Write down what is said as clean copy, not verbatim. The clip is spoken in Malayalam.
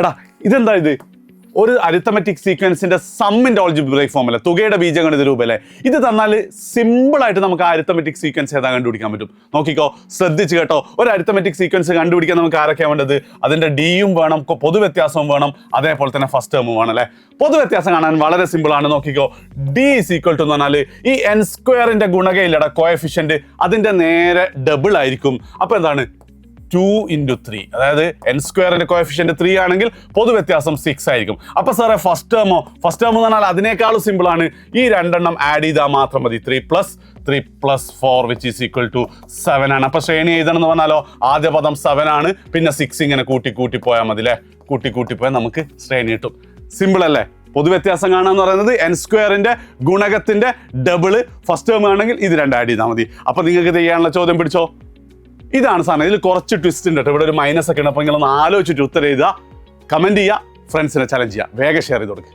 എടാ ഇതെന്താ ഇത്? ഒരു അരിത്തമെറ്റിക് സീക്വൻസിന്റെ സമ്മിന്റെ ഓൾജിബ്രൈക് ഫോം അല്ലേ, തുകയുടെ ബീജഗണിത രൂപം അല്ലേ? ഇത് തന്നാൽ സിമ്പിൾ ആയിട്ട് നമുക്ക് ആ അരിത്തമെറ്റിക് സീക്വൻസ് ഏതാ കണ്ടുപിടിക്കാൻ പറ്റും. നോക്കിക്കോ, ശ്രദ്ധിച്ച് കേട്ടോ. ഒരു അരിത്തമെറ്റിക് സീക്വൻസ് കണ്ടുപിടിക്കാൻ നമുക്ക് ആരൊക്കെയാണ് വേണ്ടത്? അതിന്റെ ഡിയും വേണം, പൊതുവ്യത്യാസവും വേണം, അതേപോലെ തന്നെ ഫസ്റ്റ് ടേമും വേണം അല്ലേ. പൊതുവ്യത്യാസം കാണാൻ വളരെ സിമ്പിൾ ആണ്. നോക്കിക്കോ, ഡി ഈസ് ഈക്വൽ ടു എന്ന് പറഞ്ഞാൽ ഈ എൻ സ്ക്വയറിന്റെ ഗുണകയില്ലട കോഎഫിഷ്യന്റ് അതിന്റെ നേരെ ഡബിൾ ആയിരിക്കും. അപ്പൊ എന്താണ്? 2 × 3, അതായത് എൻ സ്ക്വയറിന്റെ കോഎഫിഷ്യന്റ് 3 ആണെങ്കിൽ പൊതുവ്യത്യാസം 6 ആയിരിക്കും. അപ്പൊ സാറേ ഫസ്റ്റ് ടേമോ? ഫസ്റ്റ് ടേം എന്ന് പറഞ്ഞാൽ അതിനേക്കാളും സിമ്പിൾ ആണ്. ഈ രണ്ടെണ്ണം ആഡ് ചെയ്താൽ മാത്രം മതി. 3 + 4 which is equal to 7 ആണ്. അപ്പൊ ശ്രേണി എഴുതണം എന്ന് പറഞ്ഞാലോ, ആദ്യ പദം 7 ആണ്, പിന്നെ 6 ഇങ്ങനെ കൂട്ടി പോയാൽ മതി അല്ലേ. കൂട്ടി പോയാൽ നമുക്ക് ശ്രേണി കിട്ടും. സിമ്പിൾ അല്ലേ? പൊതുവ്യത്യാസം കാണാന്ന് പറയുന്നത് എൻ സ്ക്വയറിന്റെ ഗുണകത്തിന്റെ ഡബിള് ഫസ്റ്റ് ടേം ആണെങ്കിൽ ഇത് രണ്ട് ആഡ് ചെയ്താൽ മതി. അപ്പൊ നിങ്ങൾക്ക് ചെയ്യാനുള്ള ചോദ്യം പിടിച്ചോ. ഇതാണ് സാധനം. ഇതിൽ കുറച്ച് ട്വിസ്റ്റ് ഉണ്ട് കേട്ടോ. ഇവിടെ ഒരു മൈനസ് ഒക്കെ ഉണ്ട്. അപ്പോൾ നിങ്ങളൊന്ന് ആലോചിച്ചിട്ട് ഉത്തരം എഴുതുക, കമന്റ് ചെയ്യുക, ഫ്രണ്ട്സിനെ ചലഞ്ച് ചെയ്യുക, വേഗം ഷെയർ ചെയ്ത് കൊടുക്കുക.